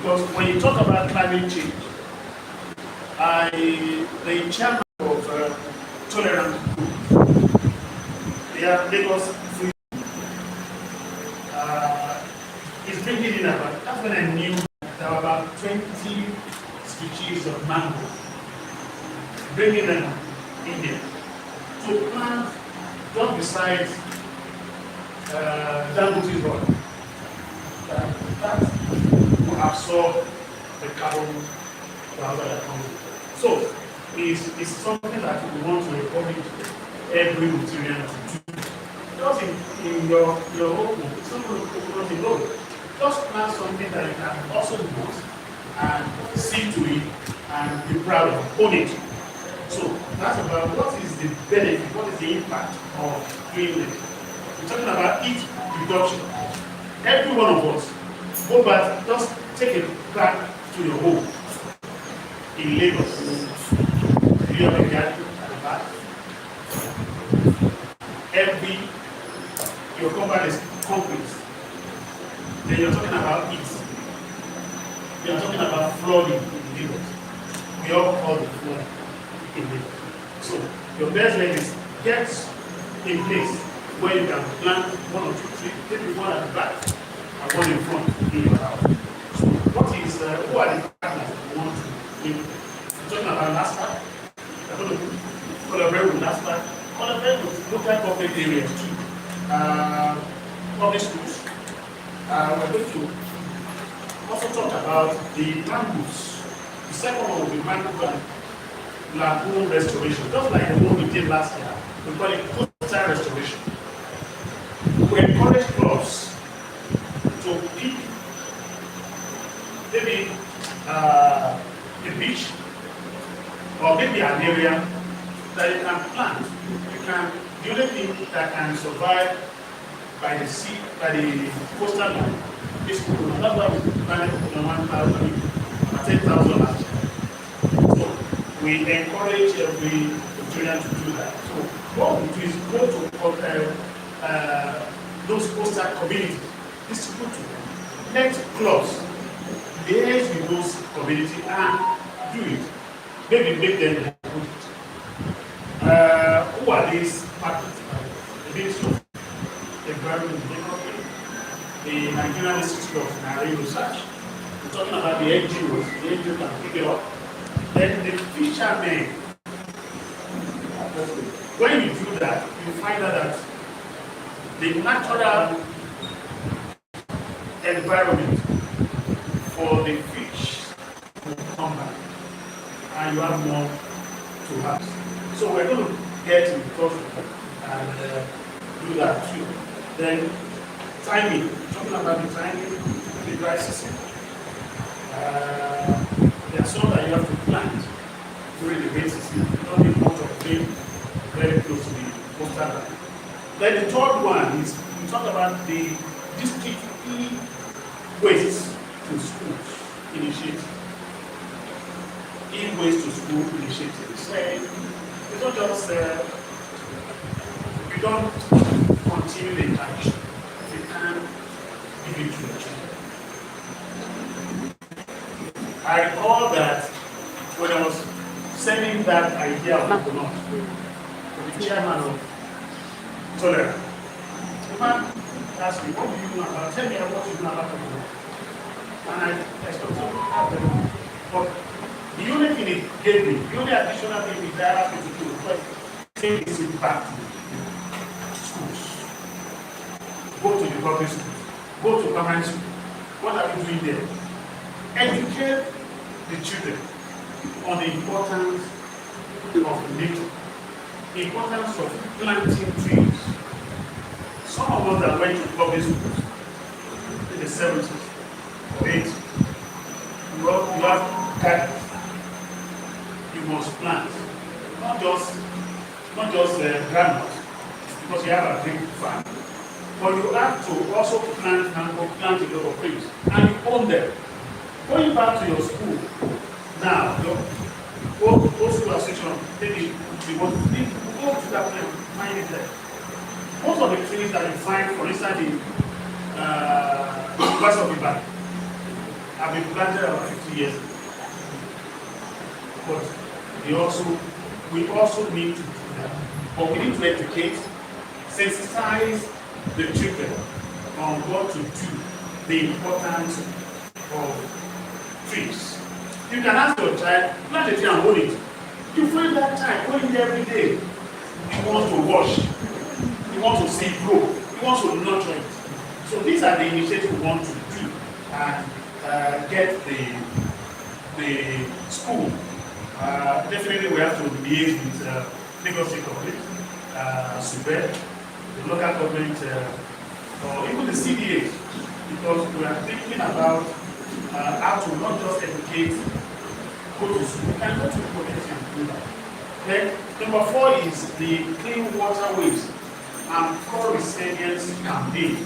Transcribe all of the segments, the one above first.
Because when you talk about climate change, the chairman of Tolerant Group, they are Lagos Free, is bringing in about, that's when I knew there were about 20 species of mango, bringing them in here to plant just beside Dangote Road. That will absorb the carbon dioxide that comes with. So it's something that we want to encourage every material to do. Just in your home, it's not going to go. Just plant something that you can also use and see to it and be proud of, own it. So that's about what is the benefit, what is the impact of doing it. We're talking about heat reduction. Every one of us, go back, just take it back to your home in Lagos. You have a garden at the back. Your compound is concrete. Then you're talking about heat. You're talking about flooding in Lagos. We all call it flooding in Lagos. So your best way is get a place where you can plant 1 or 2 trees, maybe one at the back and one in front in your house. So what is who are the partners that you want to live with? We're talking about LASPA. We're going to collaborate with LASPA, collaborate with local government areas too. Public schools. We're going to also talk about the mangroves. The second one will be mangrove and lagoon restoration, just like the one we did last year. We call it coastal restoration. We encourage clubs to pick maybe a beach or maybe an area that you can plant. The only thing that can survive by the sea, by the coastal line is coconut. That's why we planted coconut 10,000 last year. So we encourage every Nigerian to do that. So what we do is go to those coastal communities, distribute to them. Let clubs liaise with those communities and do it. Maybe make them do it. Who are these partners? The Ministry of Environment and Development, the Nigerian Institute of Marine Research. We're talking about the NGOs. The NGOs can pick it up. Then the fishermen. When you do that, you find out that the natural environment for the fish will come back, and you have more to have. So we're going to get in touch with them and do that too. Then timing, talking about the timing, the dry season. There are some that you have to plant during the rain season. You don't need much of rain very close to the coastal line. Then the third one is we talk about the district e-waste to schools initiative. E-waste to school initiative. It's not just we don't continue the tradition. We can give it to the children. I recall that when I was sending that idea of coconut to the chairman of Tolerant, the man asked me, what do you know about? Tell me what you know about coconut. And I expected to have them. But the only thing it gave me, the only additional thing is that I asked me to do was take this back to schools. Go to the public schools. Go to primary school. What are we doing there? Educate the children on the importance of nature, the importance of planting trees. Some of us that went to public schools in the 70s or 80s, you have gardens. You must plant, not just granules, because you have a big farm, but you have to also plant mango, plant a lot of trees, and you own them. Going back to your school, now, your old school association, maybe you want to go to that place, find it there. Most of the trees that you find, for instance, in west of Ibadan, have been planted about 50 years ago. But we also need to do that. But we need to educate, sensitize the children on what to do, the importance of trees. You can ask your child, plant a tree and hold it. You find that time, hold it every day. You want to wash, you want to see it grow, you want to nurture it. So these are the initiatives we want to do and get the school. Definitely we have to liaise with Lagos State Government, SUBED, the local government, or even the CDA, because we are thinking about how to not just educate, go to school, we can go to the community and do that. Then number 4 is the clean waterways and flood resilience campaign.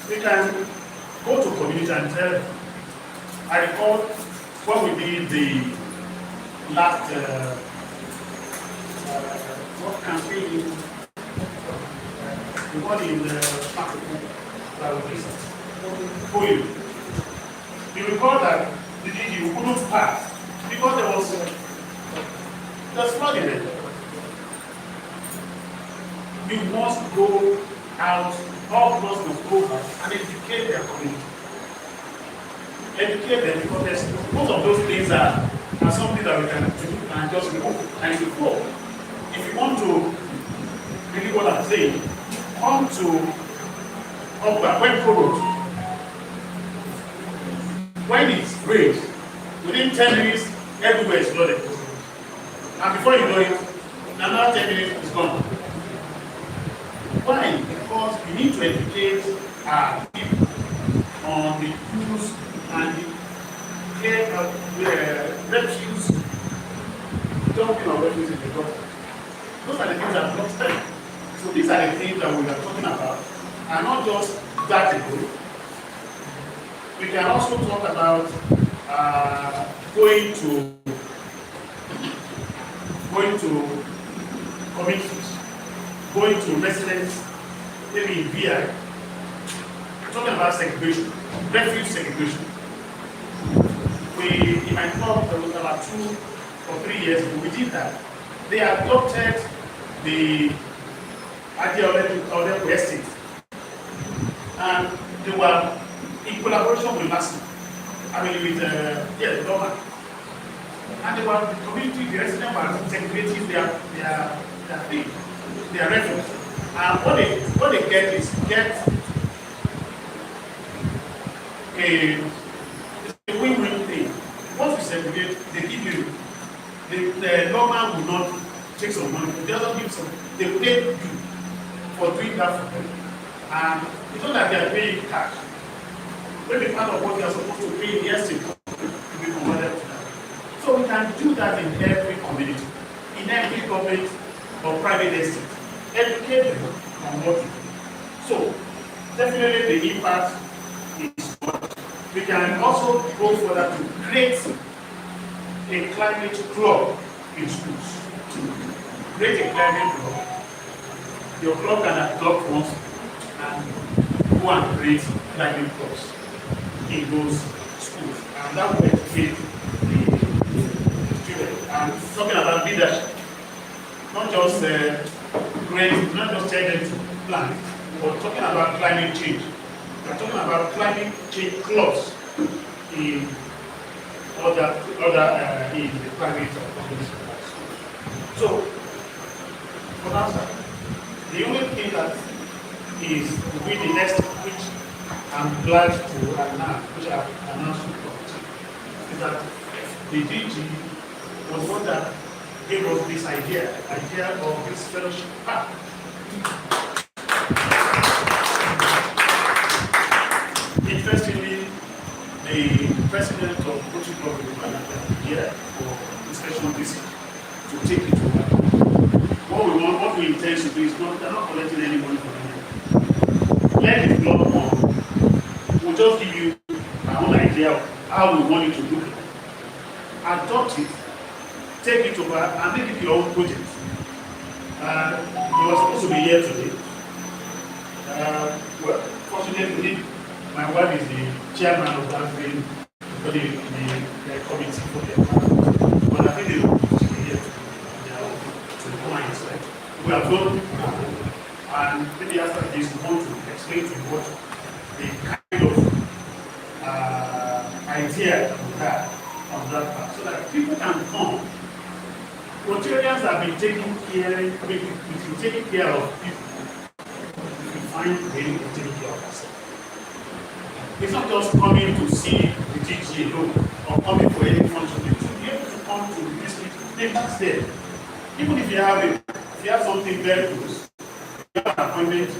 We can go to community and tell them. I recall when we did the last what campaign the one in polio. You recall that the DG couldn't pass because there was flooding there. You must go out, all of us must go out and educate their community. Educate them because most of those things are something that we can do and just remove and before. If you want to really what I'm saying, come to Okba, when Road. When it's rains, within 10 minutes, everywhere is flooded. And before you know it, another 10 minutes is gone. Why? Because we need to educate our people on the use and the care of refuse, dumping of refuse in the gutter. Those are the things that not studied. So these are the things that we are talking about, and not just that ago. We can also talk about going to communities, going to residents, maybe in VI, talking about segregation, refuse segregation. In my club, there was about 2 or 3 years ago, we did that. They adopted the Adedoyin estate, and they were in collaboration with NASI, with the government. And they were the community, the residents were segregating their thing, their refuse. And what they get is a win-win thing. Once you segregate, they give you, the government will not take some money, they also give some, they pay you for doing that for them. And it's not that they are paying cash. Maybe part of what they are supposed to pay in the estate to be converted to that. So we can do that in every community, in every government or private estate. Educate them on what to do. So definitely the impact is what we can also go further to create a climate club in schools. Create a climate club. Your club can adopt once and go and create climate clubs in those schools. And that will educate the students. And talking about leadership, not just not just tell them to plan, but talking about climate change. We are talking about climate change clubs in other in the private companies. So, for answer, the only thing that is with the next, which I'm glad to announce, which I've announced to the committee, is that the DG was one that gave us this idea of this fellowship path. Interestingly, the president of Coaching Club is here for inspection visit to take it over. What we intend to do is not collecting any money from anyone. Let the club on. We'll just give you our own idea of how we want it to look. Adopt it, take it over, and make it your own project. You were supposed to be here today. Well, fortunately, we did my wife is the chairman of that thing, the committee for the environment. But I think they will be here to the points. Like, we have done, and maybe after this, we want to explain to you what the kind of idea that we have on that part, so that people can come. Rotarians have been taking care of people. We find really taking care of ourselves. It's not just coming to see the DG alone or coming for any function. You should be able to come to this meeting. That's there. Even if you have something very close, you have an appointment,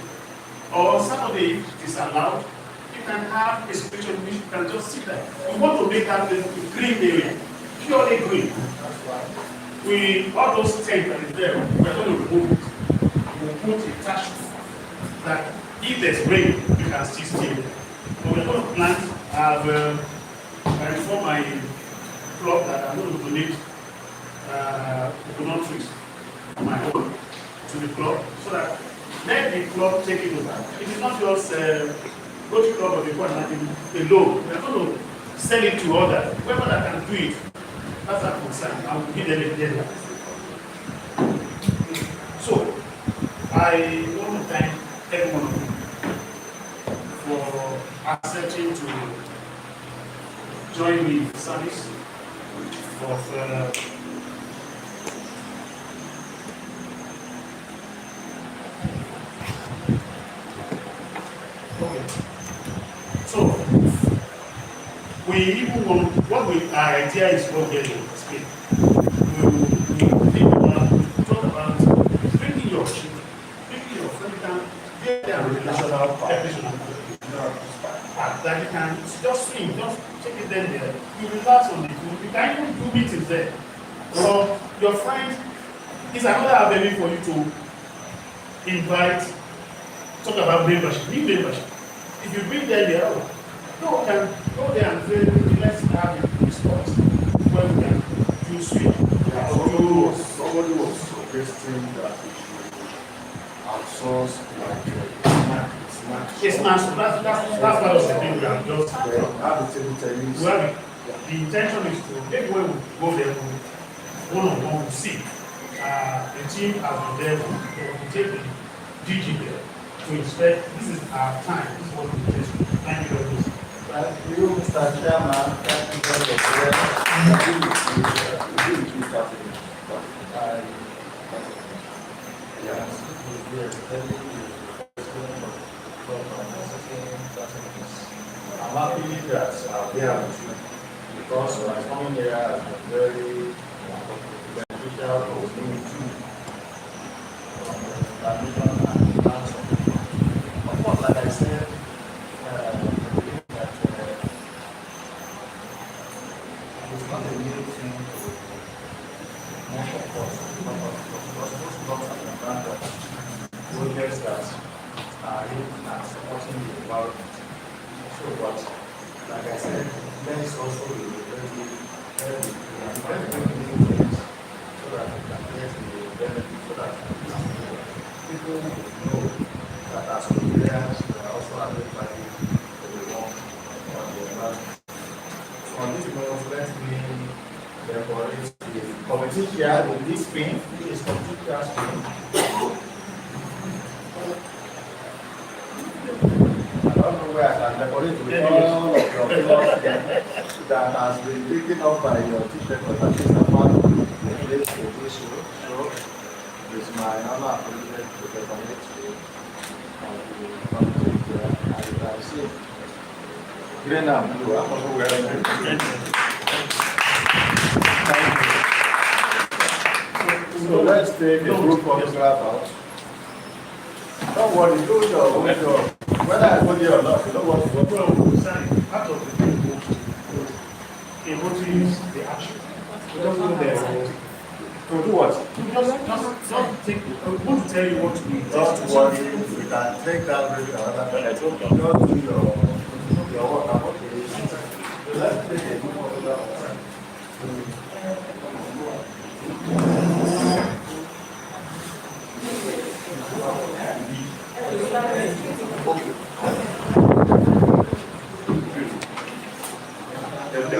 or Saturday it is allowed, you can have a situation in which you can just sit there. We want to make that a green area, purely green. All those things that is there, we're going to remove it. We'll put a touch that if there's rain, you can still stay there. But we're going to plant, I inform my club that I'm going to donate coconut trees on my own to the club, so that let the club take it over. It is not just Rotary Club or the club alone. We're going to sell it to others. Whoever that can do it, that's our concern. I will give them a deadline. So, I want to thank every one of you for accepting to join me in the service of okay. So, we even want, our idea is what we are going to speak. We talk about bringing your children, bringing your friends, get their relational that you can just swing, just take it there. You relax on it. You can even do meetings there. So your friend is another avenue for you to invite, talk about membership, new membership. If you bring them there, no, can go there and say, let's have a discourse where we can do swing. Somebody was suggesting that we should outsource It's not, that's part of the thing we have just have a table tennis. well, the intention is to, maybe when we go there, one-on-one, we'll see. The team has been there, we take the DG there to inspect. This is our time, this is what we do. Thank you very much. Thank you, Mr. Chairman. Thank you very I'm happy that I'm here with you because my coming here has been very beneficial for me too. Of course, like I said, it's not a new thing to most of us, because most blocks have been granted projects that are aimed at supporting the environment. So, but like I said, let's also be very things so that we can get the benefit, so that people know that as Nigerians, we are also added value to the work on the environment. So on this note, let me decorate the committee here with this pin. This is committee chair pin. I don't know where I can decorate with all of your clothes that has been taken up by your teacher, but at least I'm part of the place to do so. It's my honor and privilege to decorate with the committee here. As you can see, green and blue, I'm also wearing it. So let's take a group photograph out. Don't worry, do your window. Whether I told you or not, you know what to do. Part of the thing is the action. We don't go there To do what? just take, I want to tell you what to do. Don't worry, we can take that risk another time. Just do your work about it. So let's take a group photograph. Ele